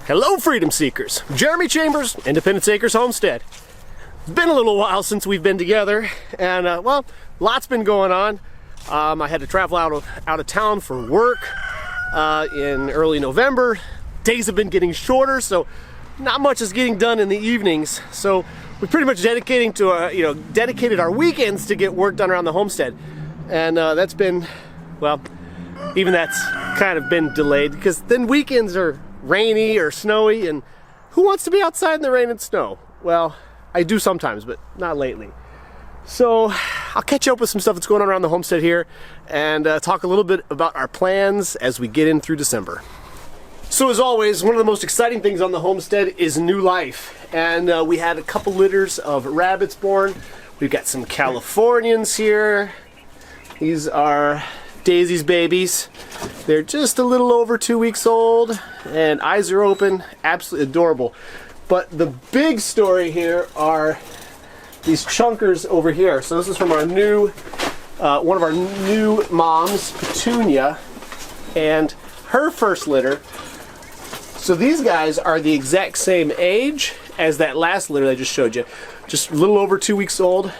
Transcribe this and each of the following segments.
Hello, freedom seekers. Jeremy Chambers, Independence Acres Homestead. It's been a little while since we've been together, and well, lots been going on. I had to travel out of town for work in early November. Days have been getting shorter, so not much is getting done in the evenings. So we pretty much dedicated our weekends to get work done around the homestead, and that's been, well, even that's kind of been delayed because then weekends are rainy or snowy, and who wants to be outside in the rain and snow? Well, I do sometimes, but not lately. So I'll catch up with some stuff that's going on around the homestead here and talk a little bit about our plans as we get in through December. So as always, one of the most exciting things on the homestead is new life, and we had a couple litters of rabbits born. We've got some Californians here. These are Daisy's babies. They're just a little over 2 weeks old and eyes are open, absolutely adorable. But the big story here are these chunkers over here. So this is from our new, one of our new moms, Petunia, and her first litter. So these guys are the exact same age as that last litter I just showed you. Just a little over 2 weeks old,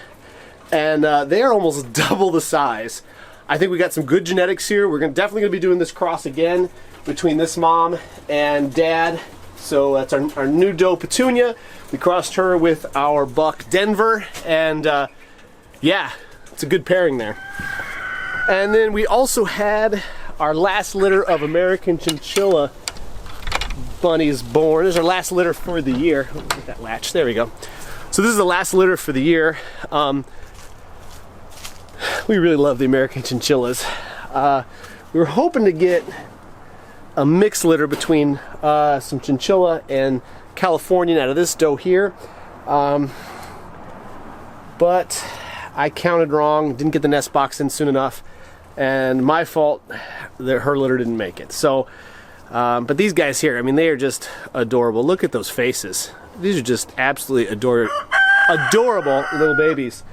and they are almost double the size. I think we got some good genetics here. We're definitely going to be doing this cross again between this mom and dad. So that's our new doe Petunia. We crossed her with our buck Denver, and yeah, it's a good pairing there. And then we also had our last litter of American Chinchilla bunnies born. This is our last litter for the year. Get that latch. There we go. So this is the last litter for the year. We really love the American Chinchillas. We were hoping to get a mixed litter between some Chinchilla and Californian out of this doe here, but I counted wrong, didn't get the nest box in soon enough, and my fault that her litter didn't make it. So, but these guys here, I mean, they are just adorable. Look at those faces. These are just absolutely adorable little babies.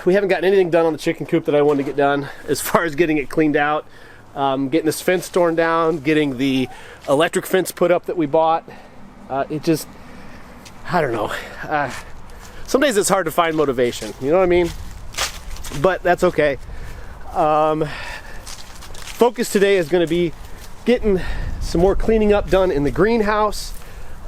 We haven't gotten anything done on the chicken coop that I wanted to get done as far as getting it cleaned out, getting this fence torn down, getting the electric fence put up that we bought. It just, I don't know. Some days it's hard to find motivation, you know what I mean? But that's okay. Focus today is going to be getting some more cleaning up done in the greenhouse.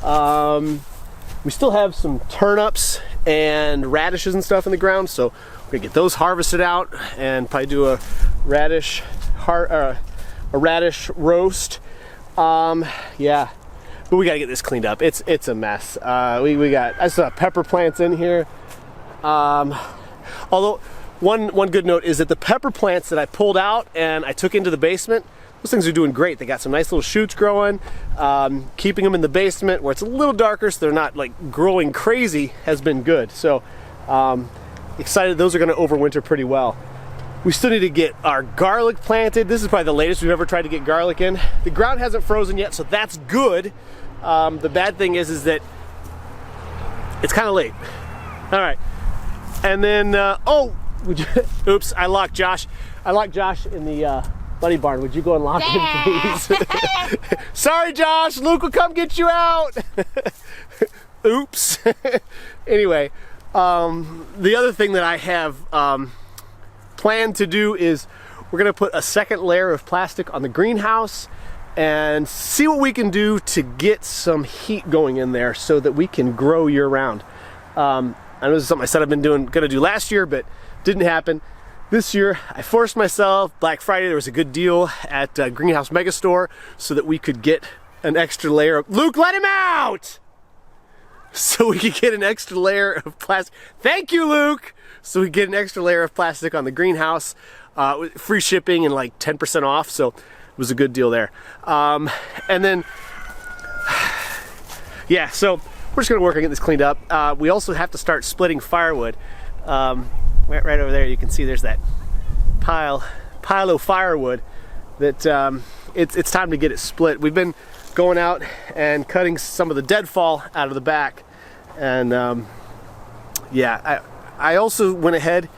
We still have some turnips and radishes and stuff in the ground, so we're gonna get those harvested out and probably do a radish roast. Yeah, but we gotta get this cleaned up. It's a mess. I still have pepper plants in here. Although one good note is that the pepper plants that I pulled out and I took into the basement, those things are doing great. They got some nice little shoots growing. Keeping them in the basement where it's a little darker so they're not like growing crazy has been good. So excited those are going to overwinter pretty well. We still need to get our garlic planted. This is probably the latest we've ever tried to get garlic in. The ground hasn't frozen yet, so that's good. The bad thing is that it's kind of late. All right. And then, oops, I locked Josh. I locked Josh in the bunny barn. Would you go and lock him, please? Sorry, Josh. Luke will come get you out. Oops. Anyway, the other thing that I have planned to do is we're going to put a second layer of plastic on the greenhouse and see what we can do to get some heat going in there so that we can grow year-round. I know this is something I said I've been going to do last year, but didn't happen. This year, I forced myself. Black Friday, there was a good deal at Greenhouse Megastore so that we could get an extra layer of... Luke, let him out! So we could get an extra layer of plastic. Thank you, Luke! So we get an extra layer of plastic on the greenhouse, free shipping and like 10% off, so it was a good deal there. And then, yeah, so we're just gonna work on getting this cleaned up. We also have to start splitting firewood. Right over there, you can see there's that pile of firewood that it's time to get it split. We've been going out and cutting some of the deadfall out of the back, and yeah, I also went ahead,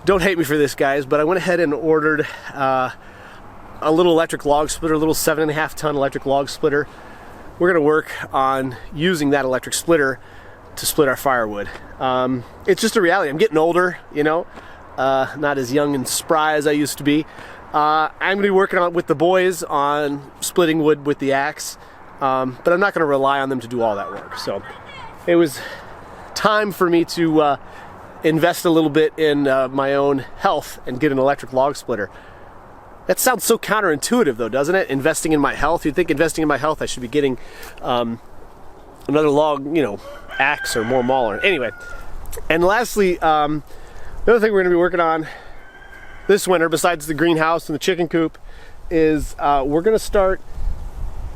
don't hate me for this, guys, but I went ahead and ordered a little electric log splitter, a little 7.5 ton electric log splitter. We're gonna work on using that electric splitter to split our firewood. It's just a reality. I'm getting older, you know, not as young and spry as I used to be. I'm gonna be working on with the boys on splitting wood with the axe, but I'm not gonna rely on them to do all that work. So it was time for me to invest a little bit in my own health and get an electric log splitter. That sounds so counterintuitive though, doesn't it? Investing in my health. You'd think investing in my health I should be getting another log, you know, axe or more mauler. Anyway, and lastly, the other thing we're gonna be working on this winter, besides the greenhouse and the chicken coop, is we're gonna start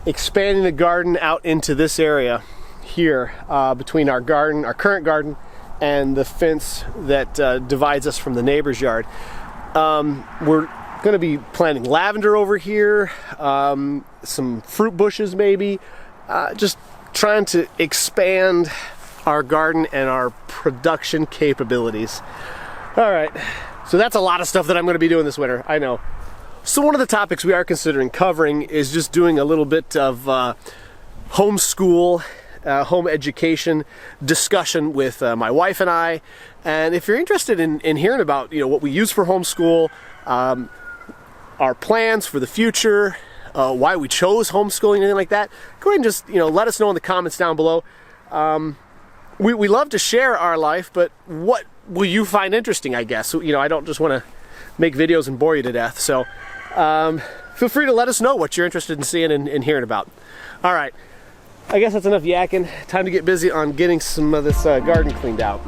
expanding the garden out into this area here, between our garden, our current garden, and the fence that divides us from the neighbor's yard. We're going to be planting lavender over here, some fruit bushes maybe, just trying to expand our garden and our production capabilities. All right, so that's a lot of stuff that I'm going to be doing this winter, I know. So one of the topics we are considering covering is just doing a little bit of homeschool, home education discussion with my wife and I. And if you're interested in hearing about, you know, what we use for homeschool, our plans for the future, why we chose homeschooling, anything like that, go ahead and just, you know, let us know in the comments down below. We love to share our life, but what will you find interesting, I guess? You know, I don't just want to make videos and bore you to death. So feel free to let us know what you're interested in seeing and hearing about. All right. I guess that's enough yakking. Time to get busy on getting some of this garden cleaned out.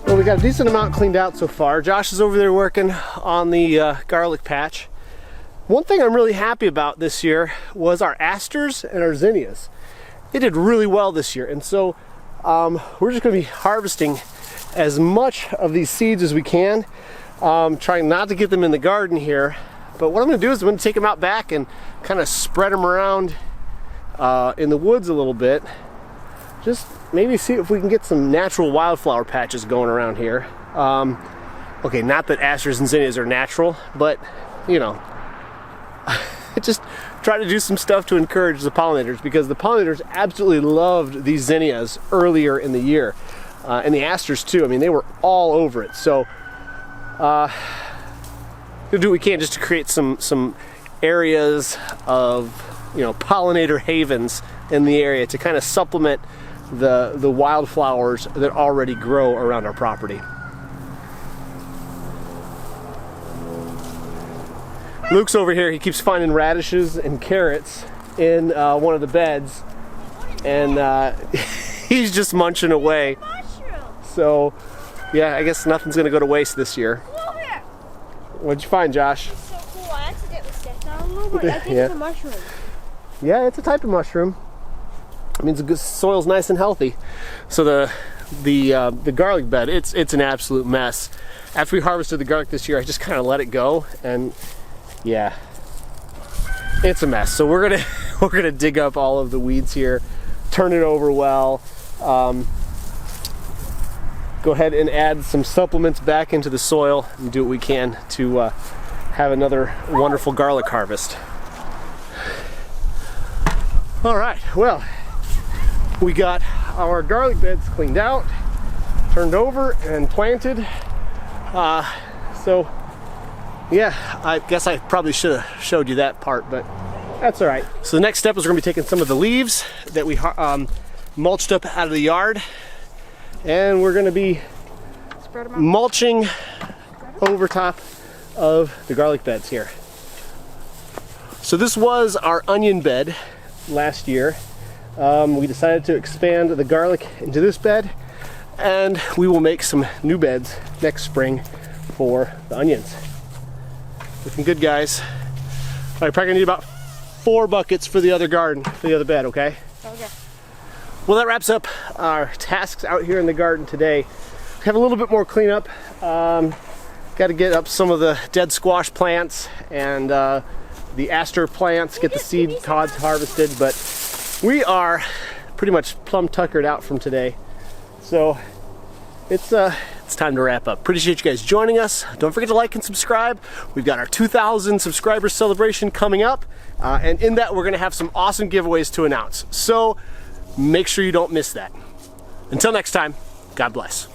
Well, we got a decent amount cleaned out so far. Josh is over there working on the garlic patch. One thing I'm really happy about this year was our asters and our zinnias. They did really well this year, and so we're just going to be harvesting as much of these seeds as we can, trying not to get them in the garden here. But what I'm going to do is I'm going to take them out back and kind of spread them around in the woods a little bit. Just maybe see if we can get some natural wildflower patches going around here. Okay, not that asters and zinnias are natural, but you know, just try to do some stuff to encourage the pollinators, because the pollinators absolutely loved these zinnias earlier in the year, and the asters too. I mean, they were all over it. So we'll do what we can just to create some areas of, you know, pollinator havens in the area to kind of supplement the wildflowers that already grow around our property. Luke's over here. He keeps finding radishes and carrots in one of the beds, and he's just munching away. So yeah, I guess nothing's gonna go to waste this year. What'd you find, Josh? It's so cool. I accidentally stepped on a little bit. I think it's a mushroom. Yeah, it's a type of mushroom. It means the soil's nice and healthy. So the garlic bed, it's an absolute mess. After we harvested the garlic this year, I just kind of let it go, and yeah, it's a mess. So we're gonna dig up all of the weeds here, turn it over well, go ahead and add some supplements back into the soil and do what we can to have another wonderful garlic harvest. All right, well, we got our garlic beds cleaned out, turned over, and planted. So yeah, I guess I probably should have showed you that part, but that's all right. So the next step is we're gonna be taking some of the leaves that we mulched up out of the yard, and we're gonna be mulching over top of the garlic beds here. So this was our onion bed last year. We decided to expand the garlic into this bed, and we will make some new beds next spring for the onions. Looking good, guys. All right, probably gonna need about 4 buckets for the other garden, for the other bed, okay? Okay. Well, that wraps up our tasks out here in the garden today. We have a little bit more cleanup. Got to get up some of the dead squash plants and the aster plants, get the seed pods harvested, but we are pretty much plumb tuckered out from today. So it's time to wrap up. Appreciate you guys joining us. Don't forget to like and subscribe. We've got our 2,000 subscriber celebration coming up, and in that we're gonna have some awesome giveaways to announce. So make sure you don't miss that. Until next time, God bless.